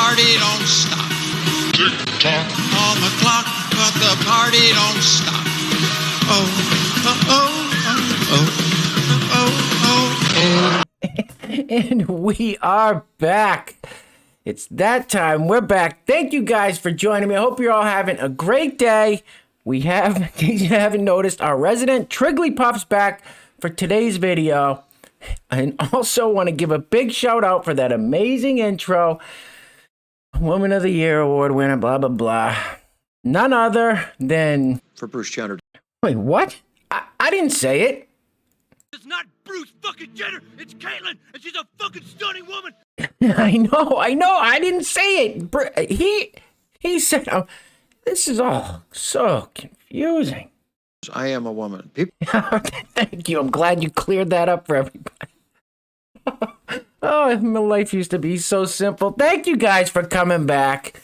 party don't stop. Tick tock on the clock, but the party don't stop. Oh, oh, oh, oh, oh, oh, oh. And we are back. It's that time. We're back. Thank you guys for joining me. I hope you're all having a great day. We have, in case you haven't noticed, our resident Trigglypuff's back for today's video. I also want to give a big shout out for that amazing intro. Woman of the Year award winner, blah, blah, blah. None other than... For Bruce Jenner. Wait, what? I didn't say it. It's not Bruce fucking Jenner, it's Caitlyn, and she's a fucking stunning woman. I know. I didn't say it. He said, this is all so confusing. I am a woman. People. Thank you. I'm glad you cleared that up for everybody. Oh, my life used to be so simple. Thank you guys for coming back.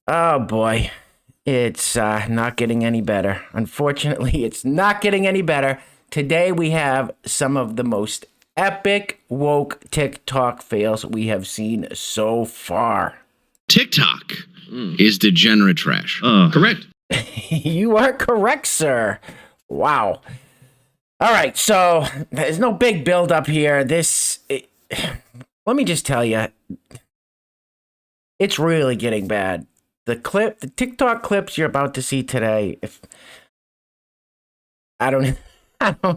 Oh boy, it's not getting any better. Unfortunately, it's not getting any better. Today we have some of the most epic woke TikTok fails we have seen so far. TikTok is degenerate trash. Correct. You are correct, sir. Wow. All right, so there's no big build up here. Let me just tell you, it's really getting bad. The TikTok clips you're about to see today, I don't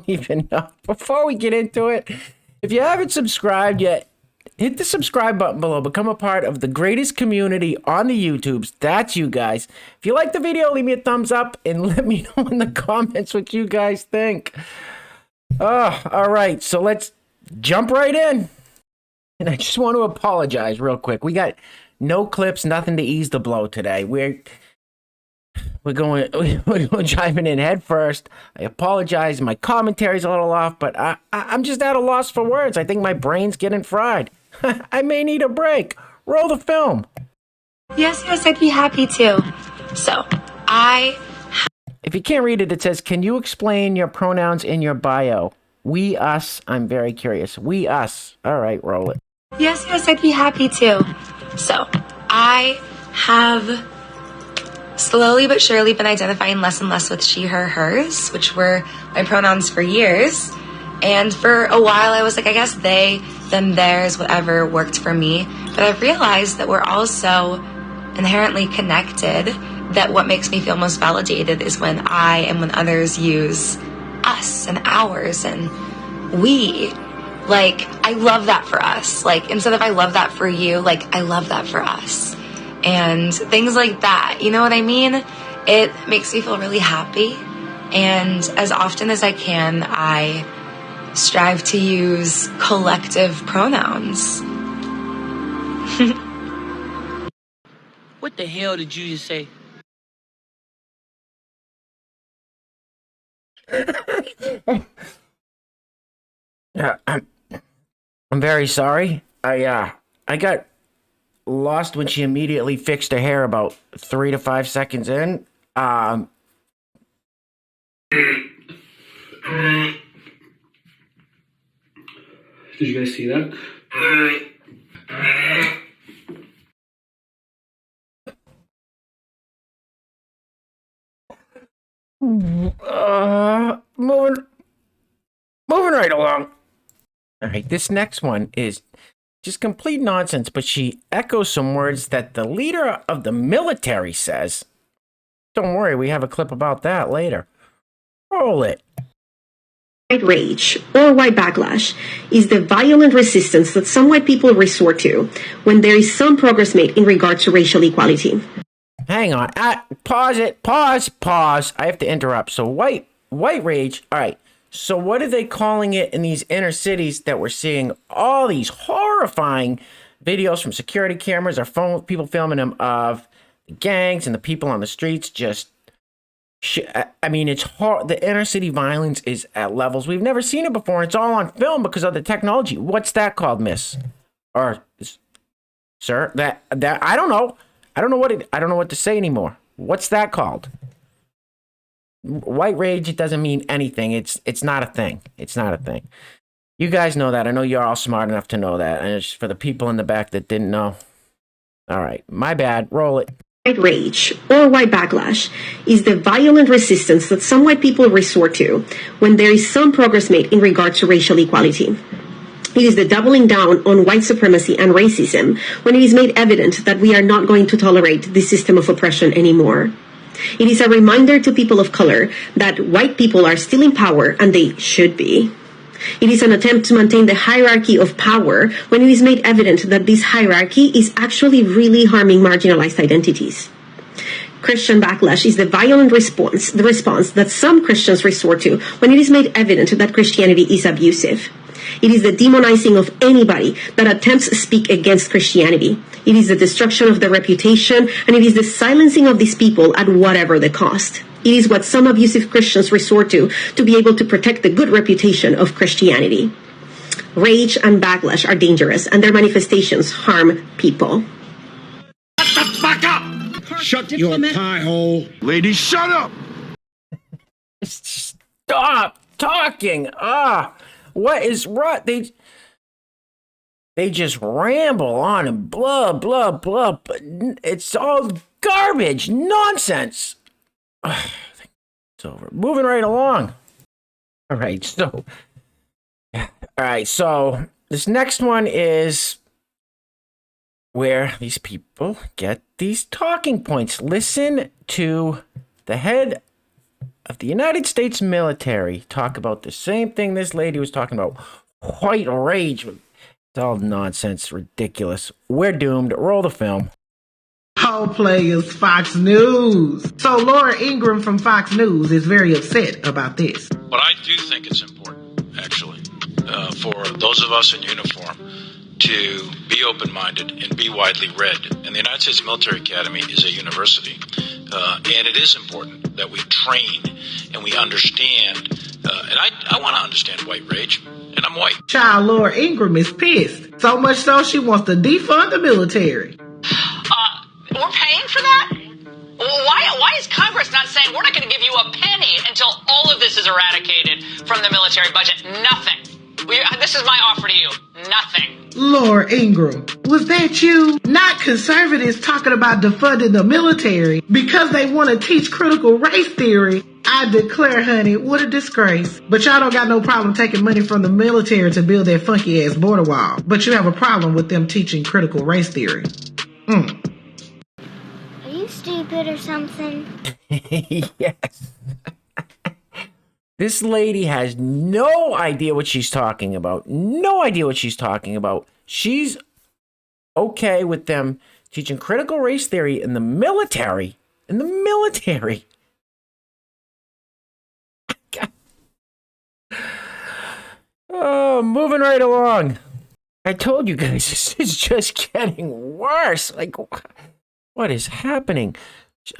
even know. Before we get into it, if you haven't subscribed yet, hit the subscribe button below. Become a part of the greatest community on the YouTubes. That's you guys. If you like the video, leave me a thumbs up and let me know in the comments what you guys think. Oh, all right. So let's jump right in. And I just want to apologize real quick. We got no clips, nothing to ease the blow today. We're driving in head first. I apologize. My commentary's a little off, but I'm just at a loss for words. I think my brain's getting fried. I may need a break. Roll the film. Yes, I'd be happy to. So, If you can't read it, it says, can you explain your pronouns in your bio? We, us. I'm very curious. We, us. All right, roll it. Yes, I'd be happy to. So, I have slowly but surely been identifying less and less with she, her, hers, which were my pronouns for years. And for a while, I was like, I guess they, them, theirs, whatever worked for me. But I've realized that we're all so inherently connected that what makes me feel most validated is when I and when others use us and ours and we. Like, I love that for us. Like, instead of I love that for you, like, I love that for us. And things like that, you know what I mean? It makes me feel really happy. And as often as I can, I strive to use collective pronouns. What the hell did you just say? I'm very sorry. I got lost when she immediately fixed her hair about 3 to 5 seconds in. Did you guys see that? Moving right along. All right, this next one is just complete nonsense, but she echoes some words that the leader of the military says. Don't worry, we have a clip about that later. Roll it. White rage, or white backlash, is the violent resistance that some white people resort to when there is some progress made in regard to racial equality. Hang on. Pause it. Pause. I have to interrupt. So white rage. All right. So what are they calling it in these inner cities that we're seeing all these horrifying videos from security cameras or people filming them of the gangs and the people on the streets just... I mean, it's hard. The inner city violence is at levels we've never seen it before. It's all on film because of the technology. What's that called, miss? Or, sir? That I don't know. I don't know what to say anymore. What's that called? White rage, it doesn't mean anything. It's not a thing. It's not a thing. You guys know that. I know you're all smart enough to know that. And it's for the people in the back that didn't know. All right, my bad. Roll it. White rage, or white backlash, is the violent resistance that some white people resort to when there is some progress made in regards to racial equality. It is the doubling down on white supremacy and racism when it is made evident that we are not going to tolerate this system of oppression anymore. It is a reminder to people of color that white people are still in power and they should be. It is an attempt to maintain the hierarchy of power when it is made evident that this hierarchy is actually really harming marginalized identities. Christian backlash is the violent response that some Christians resort to when it is made evident that Christianity is abusive. It is the demonizing of anybody that attempts to speak against Christianity. It is the destruction of their reputation, and it is the silencing of these people at whatever the cost. It is what some abusive Christians resort to be able to protect the good reputation of Christianity. Rage and backlash are dangerous, and their manifestations harm people. Shut the fuck up! Shut your pie hole. Lady, shut up! Stop talking. What is right? They just ramble on and blah, blah, blah. But it's all garbage, nonsense. It's over. Moving right along. All right, so this next one is where these people get these talking points. Listen to the head of the United States military talk about the same thing this lady was talking about. White rage. It's all nonsense, ridiculous. We're doomed. Roll the film. Whole players Fox News. So Laura Ingraham from Fox News is very upset about this. But I do think it's important, actually, for those of us in uniform to be open-minded and be widely read. And the United States Military Academy is a university. And it is important that we train and we understand. And I want to understand white rage, and I'm white. Child, Laura Ingraham is pissed. So much so she wants to defund the military. We're paying for that? Why is Congress not saying we're not going to give you a penny until all of this is eradicated from the military budget? Nothing. This is my offer to you. Nothing. Laura Ingraham, was that you? Not conservatives talking about defunding the military because they want to teach critical race theory. I declare, honey, what a disgrace. But y'all don't got no problem taking money from the military to build that funky ass border wall. But you have a problem with them teaching critical race theory. Are you stupid or something? Yes. This lady has no idea what she's talking about. No idea what she's talking about. She's okay with them teaching critical race theory in the military. In the military. Oh, moving right along. I told you guys, this is just getting worse. Like, what is happening?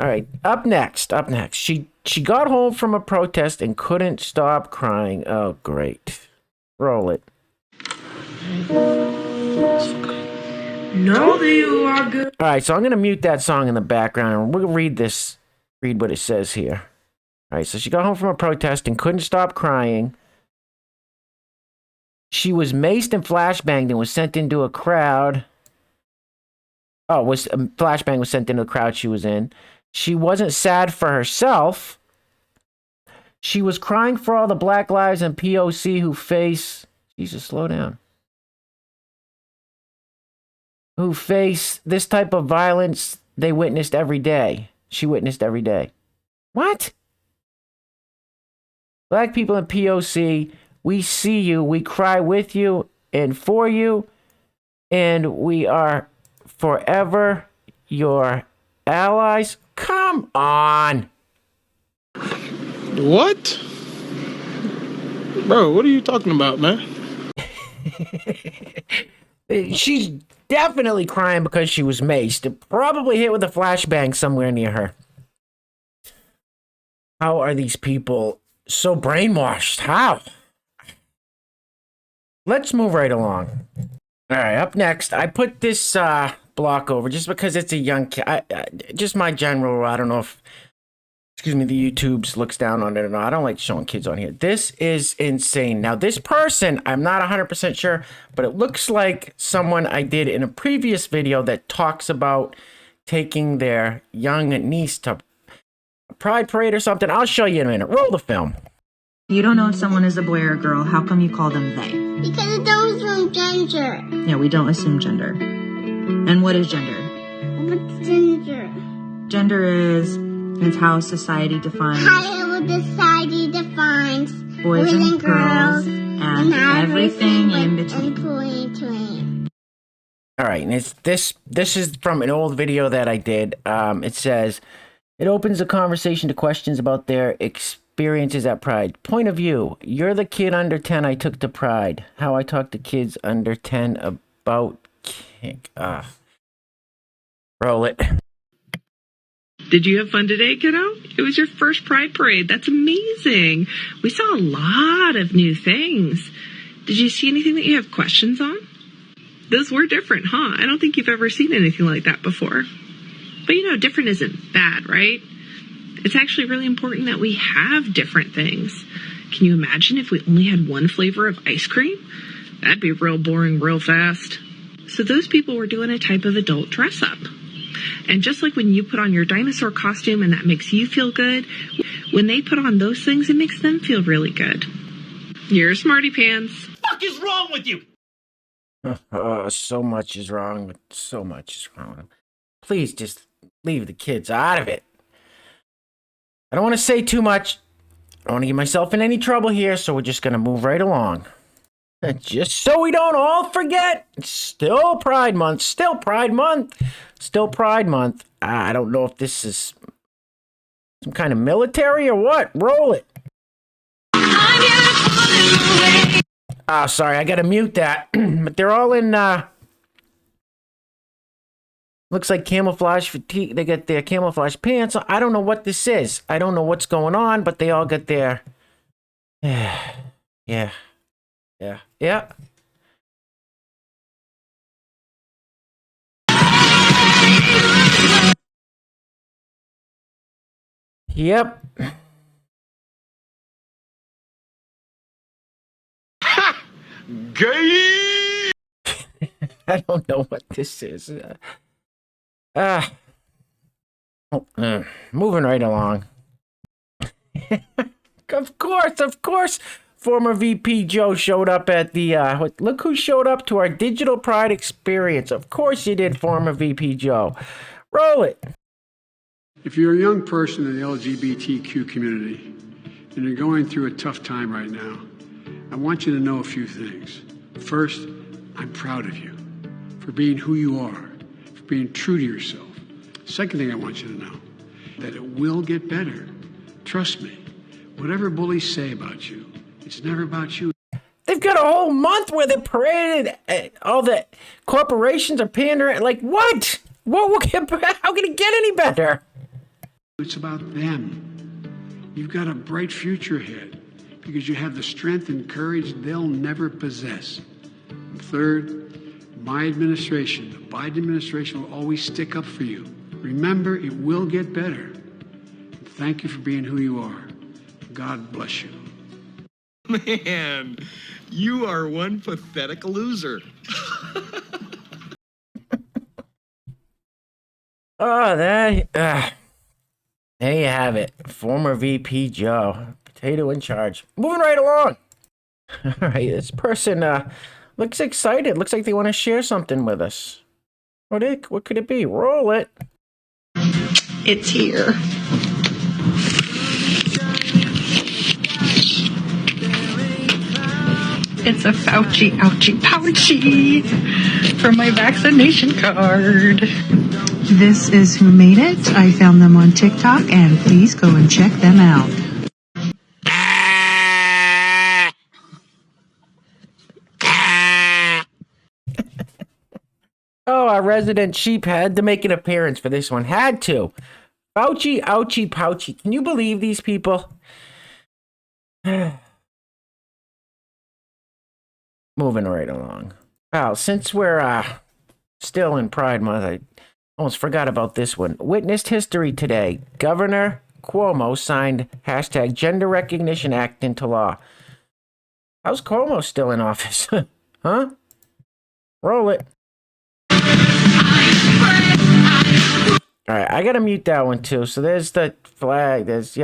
All right, up next. She got home from a protest and couldn't stop crying. Oh, great. Roll it. No, you are good. All right, so I'm going to mute that song in the background, and we'll read what it says here. All right, so she got home from a protest and couldn't stop crying. She was maced and flashbanged and was sent into a crowd. Flashbang was sent into the crowd she was in. She wasn't sad for herself. She was crying for all the Black lives and POC who face... Jesus, slow down. Who face this type of violence they witnessed every day. She witnessed every day. What? Black people in POC, we see you, we cry with you and for you, and we are forever your allies. Come on. What? Bro, what are you talking about, man? She's definitely crying because she was maced. Probably hit with a flashbang somewhere near her. How are these people so brainwashed? How? Let's move right along. All right, up next, I put this block over just because it's a young kid. Just my general, I don't know if it's excuse me, the YouTubes looks down on it and I don't like showing kids on here. This is insane. Now, this person, I'm not 100% sure, but it looks like someone I did in a previous video that talks about taking their young niece to a pride parade or something. I'll show you in a minute. Roll the film. You don't know if someone is a boy or a girl. How come you call them they? Because it don't assume gender. Yeah, we don't assume gender. And what is gender? What's gender? Gender is, it's how society defines How society defines boys and girls and everything in between. All right, and it's this is from an old video that I did. It says, it opens the conversation to questions about their experiences at Pride. Point of view, you're the kid under 10 I took to Pride. How I talk to kids under 10 about kink. Roll it. Did you have fun today, kiddo? It was your first Pride Parade. That's amazing. We saw a lot of new things. Did you see anything that you have questions on? Those were different, huh? I don't think you've ever seen anything like that before. But you know, different isn't bad, right? It's actually really important that we have different things. Can you imagine if we only had one flavor of ice cream? That'd be real boring real fast. So those people were doing a type of adult dress up. And just like when you put on your dinosaur costume and that makes you feel good, when they put on those things, it makes them feel really good. You're a smarty pants. What the fuck is wrong with you? So much is wrong. So much is wrong. Please just leave the kids out of it. I don't want to say too much. I don't want to get myself in any trouble here, so we're just going to move right along. Just so we don't all forget, it's still Pride Month, still Pride Month, still Pride Month. I don't know if this is some kind of military or what. Roll it. Oh, sorry, I got to mute that. But they're all in, looks like camouflage fatigue. They got their camouflage pants. I don't know what this is. I don't know what's going on, but they all got their, yeah. Yep. Gay! I don't know what this is. Moving right along. Of course. Former VP Joe showed up at the, look who showed up to our digital Pride experience. Of course you did, former VP Joe. Roll it. If you're a young person in the LGBTQ community and you're going through a tough time right now, I want you to know a few things. First, I'm proud of you for being who you are, for being true to yourself. Second thing I want you to know, that it will get better. Trust me, whatever bullies say about you, it's never about you. They've got a whole month where they paraded all the corporations are pandering. Like, what? How can it get any better? It's about them. You've got a bright future ahead because you have the strength and courage they'll never possess. And third, my administration, the Biden administration, will always stick up for you. Remember, it will get better. And thank you for being who you are. God bless you. Man, you are one pathetic loser. There you have it. Former VP Joe. Potato in charge. Moving right along. All right, this person looks excited. Looks like they want to share something with us. What could it be? Roll it. It's here. It's a Fauci, ouchie, pouchy for my vaccination card. This is who made it. I found them on TikTok, and please go and check them out. Oh, our resident sheep had to make an appearance for this one. Had to. Fauci, ouchie, pouchy. Can you believe these people? Moving right along. Well, since we're still in Pride Month, I almost forgot about this one. Witnessed history today. Governor Cuomo signed hashtag Gender Recognition Act into law. How's Cuomo still in office? Huh? Roll it. All right, I gotta mute that one too. So there's the flag. There's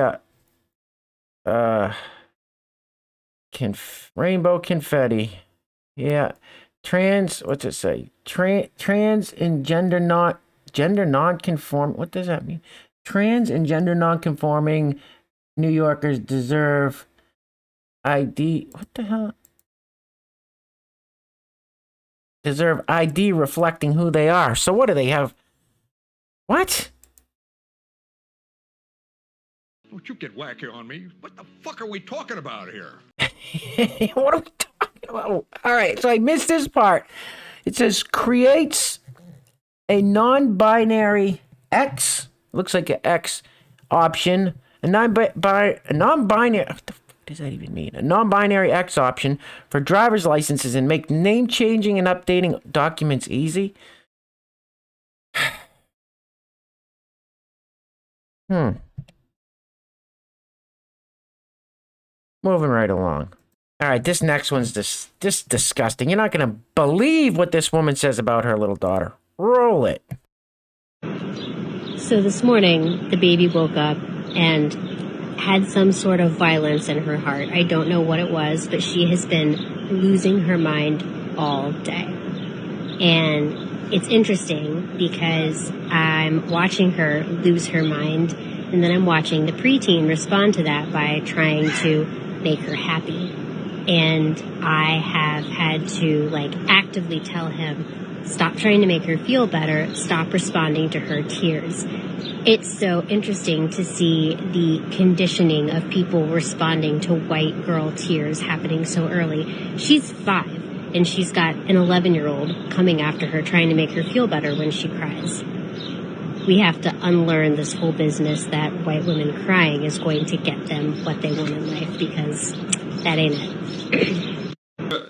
rainbow confetti. Yeah, What's it say? Trans and gender non-conform. What does that mean? Trans and gender non-conforming New Yorkers deserve ID. What the hell? Deserve ID reflecting who they are. So what do they have? What? Don't you get wacky on me. What the fuck are we talking about here? What are we talking about? All right, so I missed this part. It says creates a non-binary X. Looks like an X option. A non-binary. What the fuck does that even mean? A non-binary X option for driver's licenses and make name changing and updating documents easy. Moving right along. All right, this next one's just disgusting. You're not going to believe what this woman says about her little daughter. Roll it. So this morning, the baby woke up and had some sort of violence in her heart. I don't know what it was, but she has been losing her mind all day. And it's interesting because I'm watching her lose her mind, and then I'm watching the preteen respond to that by trying to make her happy. And I have had to actively tell him, stop trying to make her feel better, stop responding to her tears. It's so interesting to see the conditioning of people responding to white girl tears happening so early. She's 5, and she's got an 11-year-old coming after her trying to make her feel better when she cries. We have to unlearn this whole business that white women crying is going to get them what they want in life, because that ain't it.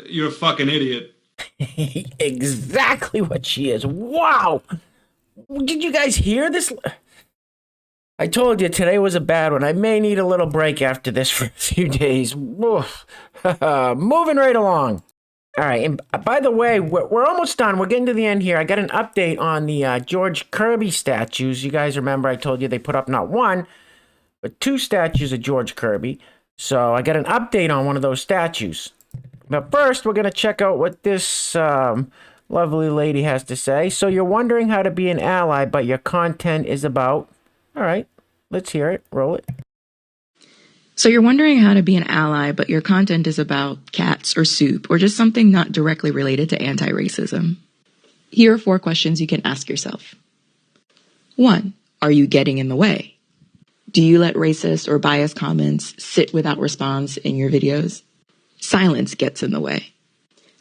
You're a fucking idiot. Exactly what she is. Wow. Did you guys hear this? I told you today was a bad one. I may need a little break after this for a few days. Moving right along. All right, and by the way, we're almost done. We're getting to the end here. I got an update on the George Kirby statues. You guys remember I told you they put up not 1, but 2 statues of George Kirby. So I got an update on one of those statues. But first, we're going to check out what this lovely lady has to say. So you're wondering how to be an ally, but your content is about... All right, let's hear it. Roll it. So you're wondering how to be an ally, but your content is about cats or soup or just something not directly related to anti-racism. Here are 4 questions you can ask yourself. 1. Are you getting in the way? Do you let racist or biased comments sit without response in your videos? Silence gets in the way.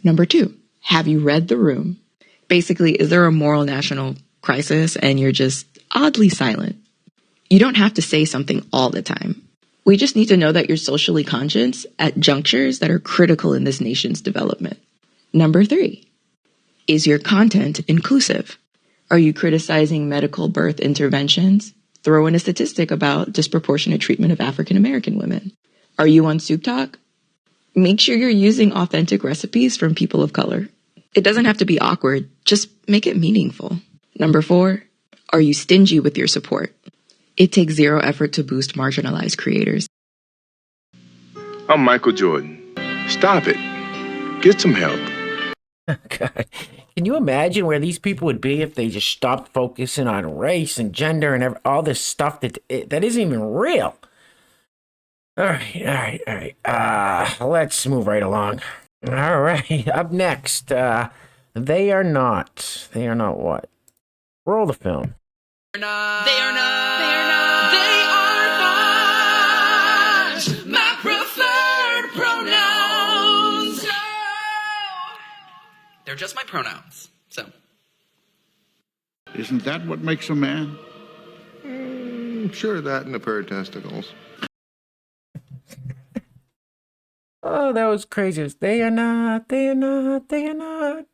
Number 2, have you read the room? Basically, is there a moral national crisis and you're just oddly silent? You don't have to say something all the time. We just need to know that you're socially conscious at junctures that are critical in this nation's development. Number 3, is your content inclusive? Are you criticizing medical birth interventions? Throw in a statistic about disproportionate treatment of African American women. Are you on Soup Talk? Make sure you're using authentic recipes from people of color. It doesn't have to be awkward, just make it meaningful. Number 4, are you stingy with your support? It takes 0 effort to boost marginalized creators. I'm Michael Jordan. Stop it. Get some help. God. Can you imagine where these people would be if they just stopped focusing on race and gender and all this stuff that isn't even real? All right. Let's move right along. All right, up next, they are not what? Roll the film. They are not my preferred pronouns. No. They're just my pronouns. So. Isn't that what makes a man? Sure, that and a pair of testicles. Oh, that was crazy. They are not my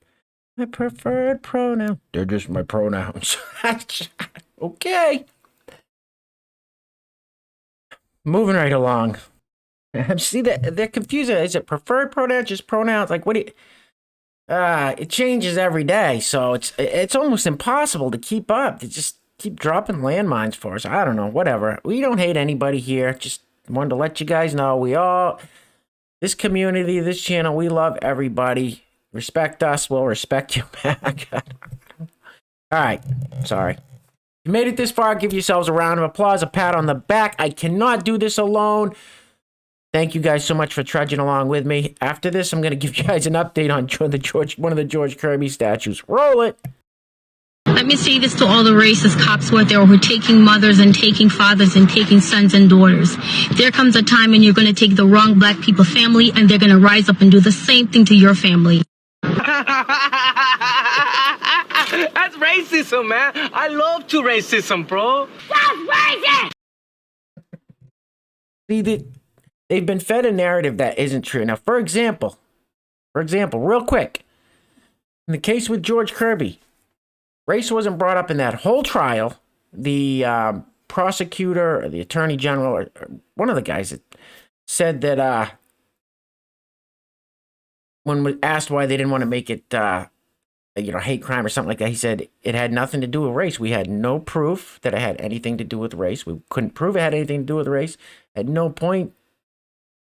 preferred pronoun. They're just my pronouns. Okay. Moving right along. See that they're confused. Is it preferred pronouns, just pronouns? Like what do you, it changes every day, so it's almost impossible to keep up. They just keep dropping landmines for us. I don't know, whatever. We don't hate anybody here. Just wanted to let you guys know this community, this channel, we love everybody. Respect us, we'll respect you back. All right, sorry. You made it this far, give yourselves a round of applause, a pat on the back. I cannot do this alone. Thank you guys so much for trudging along with me. After this, I'm going to give you guys an update on one of the George Kirby statues. Roll it. Let me say this to all the racist cops out there who are taking mothers and taking fathers and taking sons and daughters. There comes a time when you're going to take the wrong black people family and they're going to rise up and do the same thing to your family. That's racism, man. I love to racism, bro. That's racist! See, they've been fed a narrative that isn't true. Now, for example, real quick, in the case with George Kirby, race wasn't brought up in that whole trial. The prosecutor or the attorney general or one of the guys that said that when asked why they didn't want to make it hate crime or something like that, he said it had nothing to do with race. We had no proof that it had anything to do with race. We couldn't prove it had anything to do with race. At no point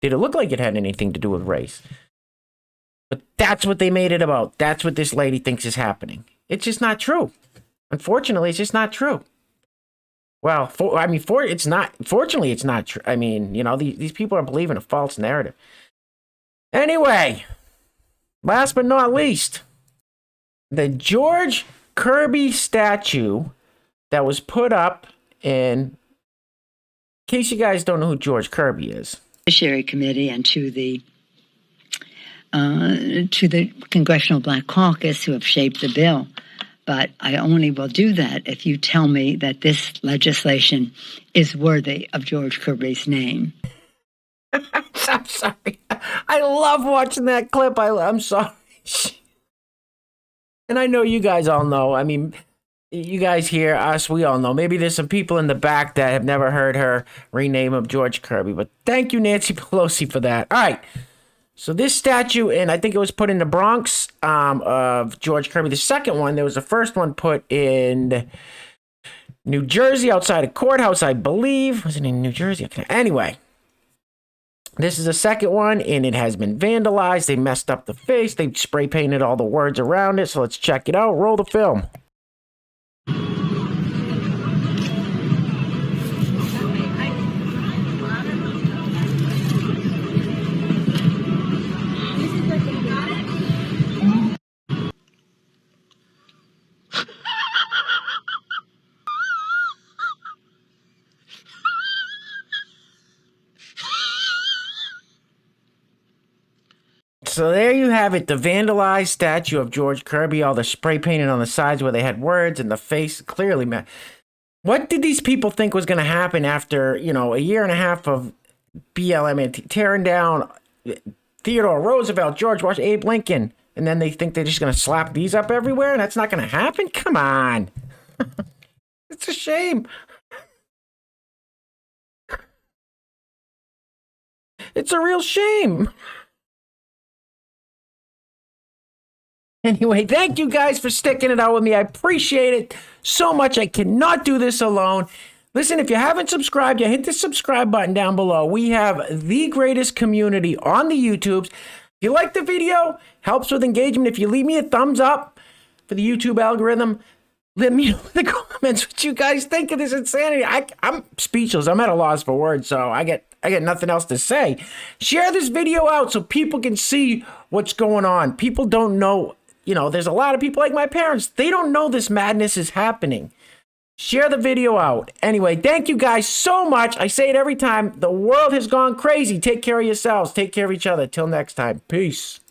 did it look like it had anything to do with race. But that's what they made it about. That's what this lady thinks is happening. It's just not true. Unfortunately, it's just not true. Well, it's not. Fortunately, it's not true. I mean, these people are believing a false narrative. Anyway, last but not least, the George Kirby statue that was put up in case you guys don't know who George Kirby is. Judiciary Committee and to the Congressional Black Caucus who have shaped the bill. But I only will do that if you tell me that this legislation is worthy of George Kirby's name. I'm sorry. I love watching that clip. I'm sorry. And I know you guys all know. I mean, you guys hear us, we all know. Maybe there's some people in the back that have never heard her rename of George Kirby. But thank you, Nancy Pelosi, for that. All right. So this statue, and I think it was put in the Bronx of George Kirby. The second one, there was the first one put in New Jersey outside a courthouse, I believe. Was it in New Jersey? Anyway, this is the second one, and it has been vandalized. They messed up the face. They spray painted all the words around it. So let's check it out. Roll the film. So there you have it, the vandalized statue of George Kirby, all the spray painted on the sides where they had words and the face clearly. What did these people think was going to happen after, a year and a half of BLM tearing down Theodore Roosevelt, George Washington, Abe Lincoln, and then they think they're just going to slap these up everywhere and that's not going to happen? Come on. It's a shame. It's a real shame. Anyway, thank you guys for sticking it out with me. I appreciate it so much. I cannot do this alone. Listen, if you haven't subscribed yet, hit the subscribe button down below. We have the greatest community on the YouTubes. If you like the video, helps with engagement. If you leave me a thumbs up for the YouTube algorithm, let me know in the comments what you guys think of this insanity. I'm speechless. I'm at a loss for words, so I get nothing else to say. Share this video out so people can see what's going on. People don't know. There's a lot of people like my parents. They don't know this madness is happening. Share the video out. Anyway, thank you guys so much. I say it every time. The world has gone crazy. Take care of yourselves. Take care of each other. Till next time. Peace.